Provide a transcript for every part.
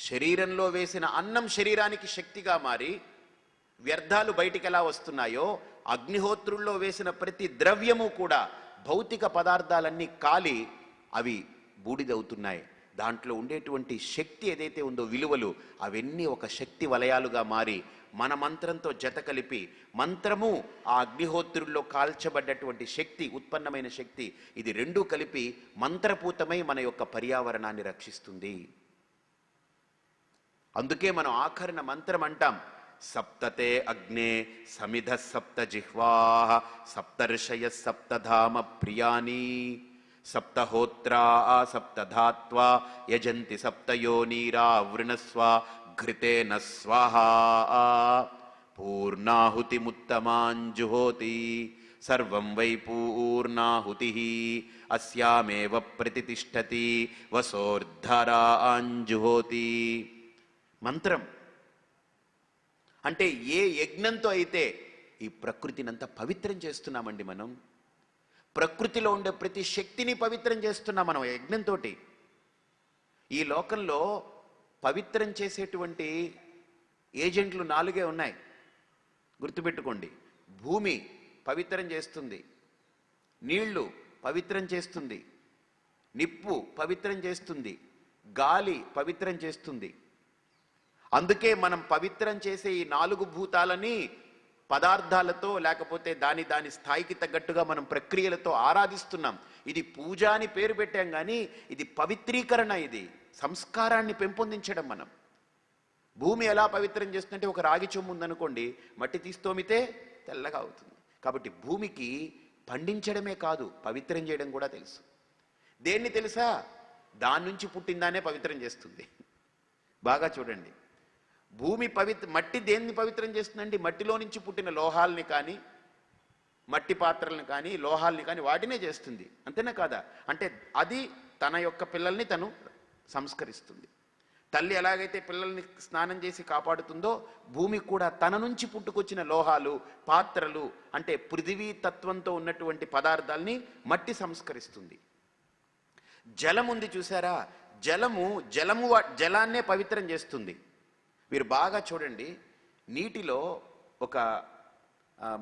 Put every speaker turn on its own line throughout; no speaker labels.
శరీరంలో వేసిన అన్నం శరీరానికి శక్తిగా మారి వ్యర్థాలు బయటికి ఎలా వస్తున్నాయో, అగ్నిహోత్రుల్లో వేసిన ప్రతి ద్రవ్యము కూడా భౌతిక పదార్థాలన్నీ కాలి అవి బూడిదవుతున్నాయి. దాంట్లో ఉండేటువంటి శక్తి ఏదైతే ఉందో, విలువలు, అవన్నీ ఒక శక్తి వలయాలుగా మారి మన మంత్రంతో జత కలిపి, మంత్రము ఆ అగ్నిహోత్రుల్లో కాల్చబడ్డటువంటి శక్తి, ఉత్పన్నమైన శక్తి, ఇది రెండూ కలిపి మంత్రపూతమై మన యొక్క పర్యావరణాన్ని రక్షిస్తుంది. అందుకే మనం ఆఖరణ మంత్రం అంటాం, సప్తతే అగ్నే సమిధ సప్త జిహ్వాః సప్తర్షయ సప్తధామ ప్రియాని సప్తహోత్రా సప్తధాత్వా యజంతి సప్తయోనీరా వృణస్వ ఘృతేన స్వాహా పూర్ణాహుతిముత్తమాంజుహోతి సర్వం వై పూర్ణాహుతిః అస్యామేవ ప్రతితిష్ఠతి వసోర్ధరాంజుహోతి. మంత్రం అంటే ఏ యజ్ఞంతో అయితే ఈ ప్రకృతినంతా పవిత్రం చేస్తున్నామండి మనం. ప్రకృతిలో ఉండే ప్రతి శక్తిని పవిత్రం చేస్తున్నాం మనం యజ్ఞంతో. ఈ లోకంలో పవిత్రం చేసేటువంటి ఏజెంట్లు 4 ఉన్నాయి, గుర్తుపెట్టుకోండి. భూమి పవిత్రం చేస్తుంది, నీళ్లు పవిత్రం చేస్తుంది, నిప్పు పవిత్రం చేస్తుంది, గాలి పవిత్రం చేస్తుంది. అందుకే మనం పవిత్రం చేసే ఈ 4 భూతాలని పదార్థాలతో లేకపోతే దాని స్థాయికి తగ్గట్టుగా మనం ప్రక్రియలతో ఆరాధిస్తున్నాం. ఇది పూజ అని పేరు పెట్టాం, కానీ ఇది పవిత్రీకరణ, ఇది సంస్కారాన్ని పెంపొందించడం. మనం భూమి ఎలా పవిత్రం చేస్తుందంటే, ఒక రాగి చెంబు ఉందనుకోండి, మట్టి తీస్తోమితే తెల్లగా అవుతుంది. కాబట్టి భూమికి పండించడమే కాదు, పవిత్రం చేయడం కూడా తెలుసు. దేన్ని తెలుసా? దాని నుంచి పుట్టిందానే పవిత్రం చేస్తుంది. బాగా చూడండి, భూమి మట్టి దేన్ని పవిత్రం చేస్తుందండి? మట్టిలో నుంచి పుట్టిన లోహాలని కానీ, మట్టి పాత్రలను కానీ, లోహాలని కానీ వాటినే చేస్తుంది. అంతేనా కాదా? అంటే అది తన యొక్క పిల్లల్ని తను సంస్కరిస్తుంది. తల్లి ఎలాగైతే పిల్లల్ని స్నానం చేసి కాపాడుతుందో, భూమి కూడా తన నుంచి పుట్టుకొచ్చిన లోహాలు, పాత్రలు, అంటే పృథివీ తత్వంతో ఉన్నటువంటి పదార్థాలని మట్టి సంస్కరిస్తుంది. జలం ఉంది చూసారా? జలాన్నే పవిత్రం చేస్తుంది. మీరు బాగా చూడండి, నీటిలో ఒక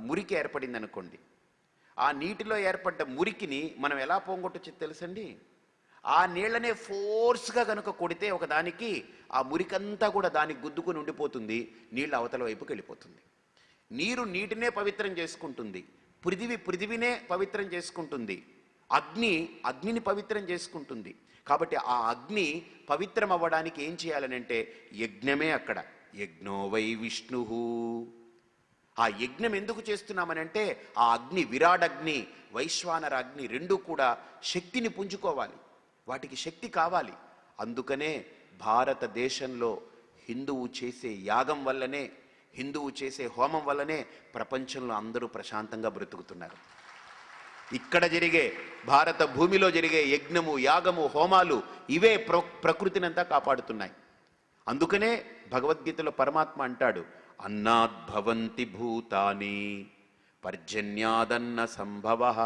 మురికి ఏర్పడింది అనుకోండి, ఆ నీటిలో ఏర్పడ్డ మురికిని మనం ఎలా పోగొట్టొచ్చో తెలుసండి? ఆ నీళ్లనే ఫోర్స్గా కనుక కొడితే ఒకదానికి, ఆ మురికంతా కూడా దానికి గుద్దుకుని ఉండిపోతుంది, నీళ్ళు అవతల వైపుకి వెళ్ళిపోతుంది. నీరు నీటినే పవిత్రం చేసుకుంటుంది, పృథివినే పవిత్రం చేసుకుంటుంది, అగ్నిని పవిత్రం చేసుకుంటుంది. కాబట్టి ఆ అగ్ని పవిత్రం అవ్వడానికి ఏం చేయాలనంటే యజ్ఞమే అక్కడ. యజ్ఞో వై విష్ణు. ఆ యజ్ఞం ఎందుకు చేస్తున్నామనంటే, ఆ అగ్ని, విరాడగ్ని, వైశ్వానర అగ్ని రెండూ కూడా శక్తిని పుంజుకోవాలి, వాటికి శక్తి కావాలి. అందుకనే భారతదేశంలో హిందువు చేసే యాగం వల్లనే, హిందువు చేసే హోమం వల్లనే ప్రపంచంలో అందరూ ప్రశాంతంగా బ్రతుకుతున్నారు. ఇక్కడ జరిగే, భారత భూమిలో జరిగే యజ్ఞము, యాగము, హోమాలు ఇవే ప్రకృతినంతా కాపాడుతున్నాయి. అందుకనే భగవద్గీతలో పరమాత్మ అంటాడు, అన్నాద్భవంతి భూతాని పర్జన్యాదన్న సంభవః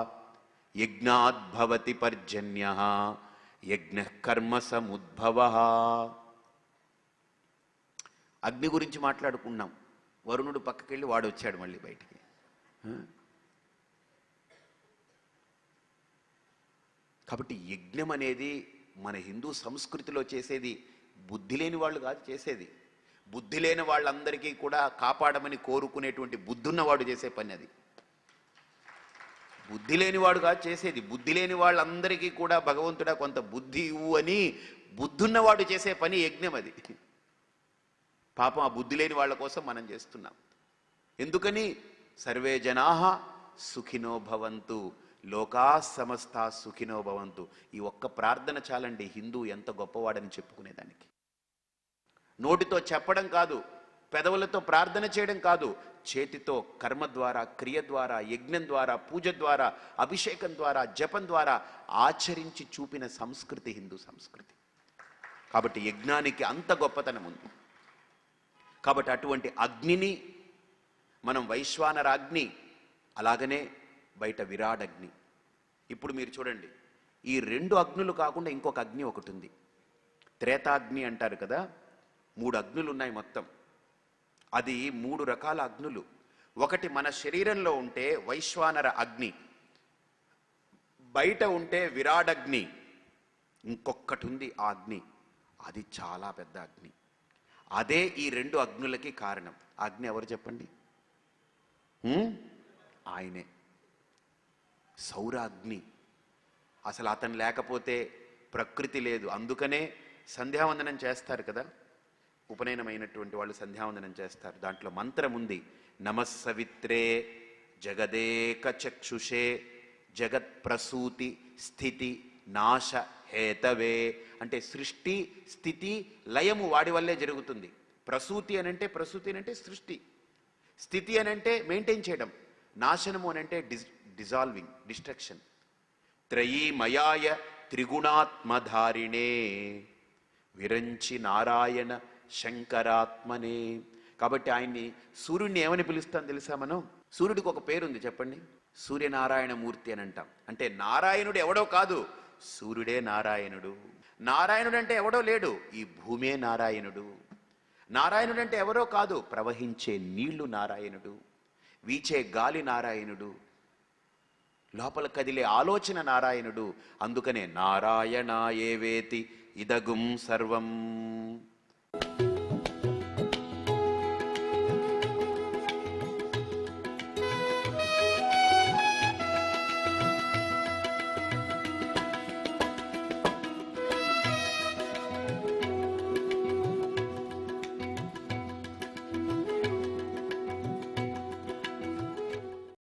యజ్ఞాద్భవతి పర్జన్యః యజ్ఞః కర్మ సముద్భవః. అగ్ని గురించి మాట్లాడుకున్నాం. వరుణుడు పక్కకెళ్ళి వాడు వచ్చాడు మళ్ళీ బయటికి. కాబట్టి యజ్ఞం అనేది మన హిందూ సంస్కృతిలో చేసేది బుద్ధి లేని వాళ్ళు కాదు చేసేది. బుద్ధి లేని వాళ్ళందరికీ కూడా కాపాడమని కోరుకునేటువంటి బుద్ధున్నవాడు చేసే పని అది. బుద్ధి లేనివాడు కాదు చేసేది. బుద్ధి లేని వాళ్ళందరికీ కూడా భగవంతుడా కొంత బుద్ధి ఇవ్వు అని బుద్ధున్నవాడు చేసే పని యజ్ఞం అది. పాపం ఆ బుద్ధి లేని వాళ్ళ కోసం మనం చేస్తున్నాం. ఎందుకని? సర్వే జనాః సుఖినో భవంతు, లోకా సమస్తా సుఖినో భవంతు. ఈ ఒక్క ప్రార్థన చాలండి హిందూ ఎంత గొప్పవాడని చెప్పుకునేదానికి. నోటితో చెప్పడం కాదు, పెదవులతో ప్రార్థన చేయడం కాదు, చేతితో కర్మ ద్వారా, క్రియ ద్వారా, యజ్ఞం ద్వారా, పూజ ద్వారా, అభిషేకం ద్వారా, జపం ద్వారా ఆచరించి చూపిన సంస్కృతి హిందూ సంస్కృతి. కాబట్టి యజ్ఞానికి అంత గొప్పతనం ఉంది. కాబట్టి అటువంటి అగ్నిని మనం వైశ్వానరాగ్ని, అలాగనే బయట విరాడగ్ని. ఇప్పుడు మీరు చూడండి, ఈ 2 అగ్నులు కాకుండా ఇంకొక అగ్ని ఒకటి ఉంది. త్రేతాగ్ని అంటారు కదా. 3 అగ్నులు ఉన్నాయి మొత్తం. అది 3 రకాల అగ్నులు. ఒకటి మన శరీరంలో ఉంటే వైశ్వానర అగ్ని, బయట ఉంటే విరాడగ్ని, ఇంకొకటి ఉంది ఆ అగ్ని, అది చాలా పెద్ద అగ్ని. అదే ఈ 2 అగ్నులకి కారణం. ఆ అగ్ని ఎవరు చెప్పండి? ఆయనే సౌరాగ్ని. అసలు అతను లేకపోతే ప్రకృతి లేదు. అందుకనే సంధ్యావందనం చేస్తారు కదా, ఉపనయనమైనటువంటి వాళ్ళు సంధ్యావందనం చేస్తారు. దాంట్లో మంత్రం ఉంది, నమస్సవిత్రే జగదేక చక్షుషే జగత్ ప్రసూతి స్థితి నాశ హేతవే. అంటే సృష్టి స్థితి లయము వాడి వల్లే జరుగుతుంది. ప్రసూతి అనంటే, ప్రసూతి అనంటే సృష్టి, స్థితి అనంటే మెయింటైన్ చేయడం, నాశనము అనంటే డిజాల్వింగ్, డిస్ట్రక్షన్. త్రయీమయాయ త్రిగుణాత్మధారిణే విరంచి నారాయణ శంకరాత్మనే. కాబట్టి ఆయన్ని, సూర్యుడిని ఏమని పిలుస్తాం తెలుసా మనం? సూర్యుడికి ఒక పేరుంది, చెప్పండి. సూర్యనారాయణ మూర్తి అని అంటాం. అంటే నారాయణుడు ఎవడో కాదు, సూర్యుడే నారాయణుడు. నారాయణుడు అంటే ఎవడో లేడు, ఈ భూమే నారాయణుడు. నారాయణుడు అంటే ఎవరో కాదు, ప్రవహించే నీళ్లు నారాయణుడు, వీచే గాలి నారాయణుడు, లోపల కదిలే ఆలోచన నారాయణుడు. అందుకనే నారాయణ ఏవేతి ఇదగుం సర్వం.